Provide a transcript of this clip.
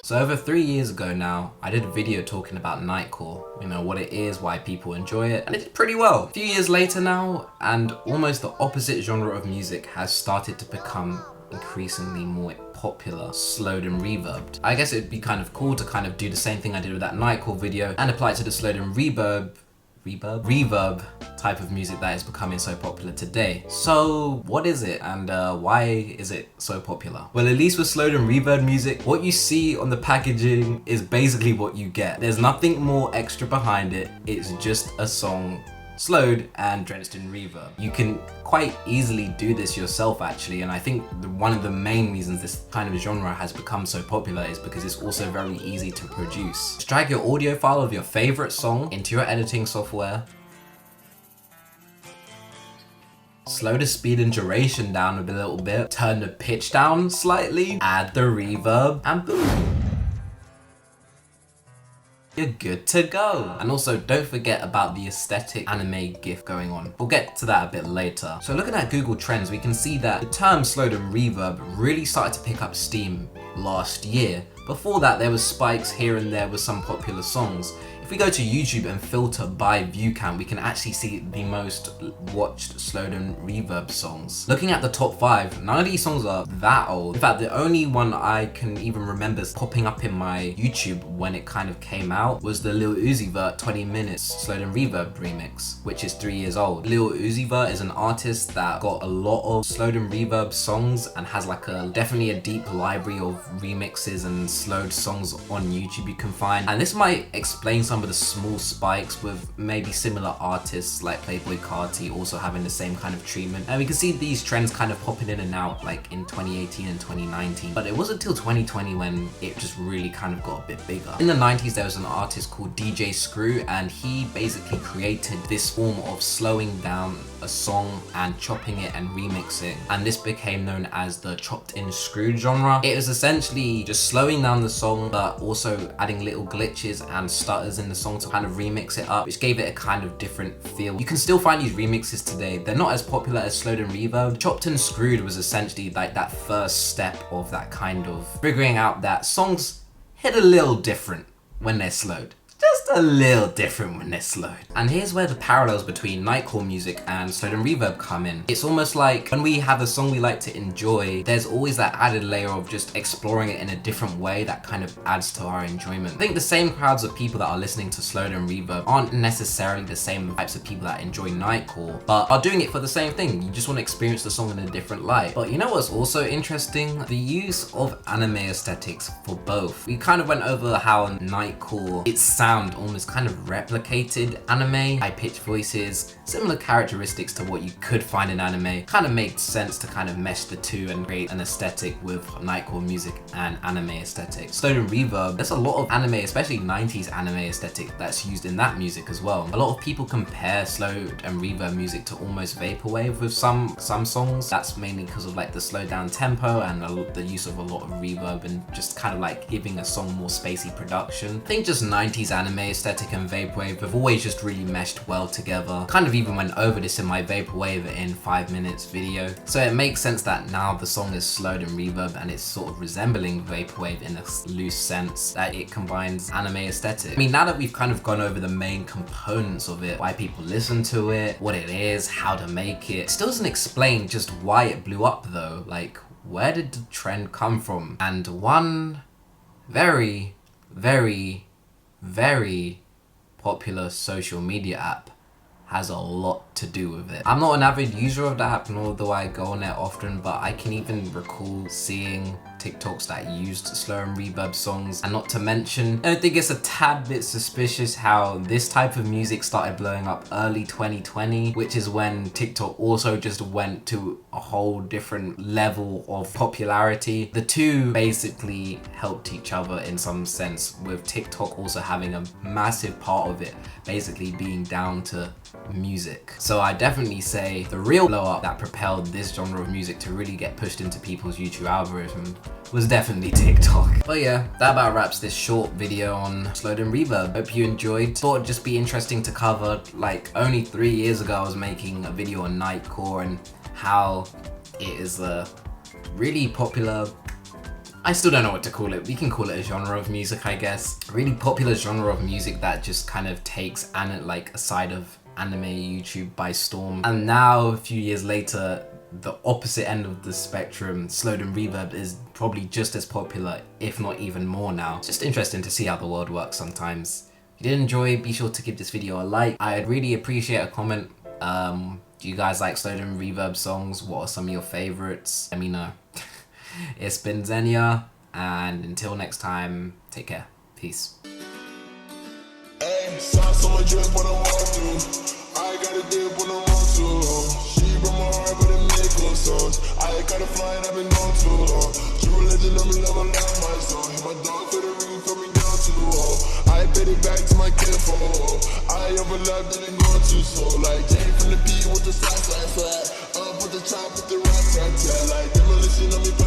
So over 3 years ago now, I did a video talking about Nightcore, you know, what it is, why people enjoy it, and it did pretty well. A few years later now, and almost the opposite genre of music has started to become increasingly more popular, slowed and reverbed. I guess it'd be kind of cool to kind of do the same thing I did with that Nightcore video and apply it to the slowed and reverb type of music that is becoming so popular today. So what is it, and why is it so popular? Well, at least with slowed and reverb music, what you see on the packaging is basically what you get. There's nothing more extra behind it. It's just a song slowed and drenched in reverb. You can quite easily do this yourself actually, and I think one of the main reasons this kind of genre has become so popular is because it's also very easy to produce. Just drag your audio file of your favorite song into your editing software, slow the speed and duration down a little bit, turn the pitch down slightly, add the reverb, and boom, you're good to go. And also don't forget about the aesthetic anime gif going on. We'll get to that a bit later. So looking at Google Trends, we can see that the term slowed and reverb really started to pick up steam last year. Before that, there was spikes here and there with some popular songs. If we go to YouTube and filter by view count, we can actually see the most watched slowed and reverb songs. Looking at the top 5, none of these songs are that old. In fact, the only one I can even remember popping up in my YouTube when it kind of came out was the Lil Uzi Vert 20 minutes slowed and reverb remix, which is 3 years old. Lil Uzi Vert is an artist that got a lot of slowed and reverb songs and has like definitely a deep library of remixes and slowed songs on YouTube you can find. And this might explain some of the small spikes with maybe similar artists like Playboi Carti also having the same kind of treatment. And we can see these trends kind of popping in and out like in 2018 and 2019. But it wasn't until 2020 when it just really kind of got a bit bigger. In the 90s, there was an artist called DJ Screw, and he basically created this form of slowing down a song and chopping it and remixing. And this became known as the chopped in screwed genre. It was essentially just slowing down the song, but also adding little glitches and stutters in the song to kind of remix it up, which gave it a kind of different feel. You can still find these remixes today. They're not as popular as slowed and reverb. Chopped and screwed was essentially like that first step of that kind of figuring out that songs hit a little different when they're slowed. Just a little different when they're slowed. And here's where the parallels between Nightcore music and slowed and reverb come in. It's almost like when we have a song we like to enjoy, there's always that added layer of just exploring it in a different way that kind of adds to our enjoyment. I think the same crowds of people that are listening to slowed and reverb aren't necessarily the same types of people that enjoy Nightcore, but are doing it for the same thing. You just want to experience the song in a different light. But you know what's also interesting? The use of anime aesthetics for both. We kind of went over how Nightcore, its sound almost kind of replicated anime, high-pitched voices, similar characteristics to what you could find in anime. Kind of made sense to kind of mesh the two and create an aesthetic with Nightcore music and anime aesthetics. Slowed and reverb, there's a lot of anime, especially 90s anime aesthetic that's used in that music as well. A lot of people compare slowed and reverb music to almost vaporwave with some songs. That's mainly because of like the slowed down tempo and the use of a lot of reverb and just kind of like giving a song more spacey production. I think just 90s anime aesthetic and vaporwave have always just really meshed well together. Kind of even went over this in my vaporwave in 5 minutes video. So it makes sense that now the song is slowed and reverb and it's sort of resembling vaporwave in a loose sense that it combines anime aesthetic. I mean, now that we've kind of gone over the main components of it, why people listen to it, what it is, how to make it still doesn't explain just why it blew up though. Like, where did the trend come from? And one very, very, very popular social media app has a lot to do with it. I'm not an avid user of the app, nor do I go on it often, but I can even recall seeing TikToks that used slow and reverb songs. And not to mention, I think it's a tad bit suspicious how this type of music started blowing up early 2020, which is when TikTok also just went to a whole different level of popularity. The two basically helped each other in some sense, with TikTok also having a massive part of it basically being down to music. So I definitely say the real blow up that propelled this genre of music to really get pushed into people's YouTube algorithm was definitely TikTok. But yeah, that about wraps this short video on slowed and reverb. Hope you enjoyed. Thought it'd just be interesting to cover, like, only 3 years ago I was making a video on Nightcore and how it is a really popular I still don't know what to call it. We can call it a genre of music, I guess. A really popular genre of music that just kind of takes like a side of anime YouTube by storm. And now, a few years later, the opposite end of the spectrum, slowed and reverb, is probably just as popular, if not even more now. It's just interesting to see how the world works sometimes. If you did enjoy, be sure to give this video a like. I'd really appreciate a comment. Do you guys like slowed and reverb songs? What are some of your favorites? Let me know. It's been Xenia, and until next time, take care. Peace. Hey, sauce on my drip when I walk through. I got a dip when I want to. She broke my heart, but it make no sense. I got a flying, I've been gone too long. True legend, let me love my song. Hit my dog for the ring, put me down too low. I paid it back to my kinfolk. I overlapped, didn't go too slow. Like Jane from the beat with the slap. Up with the top, with the rat. Like demolition on me.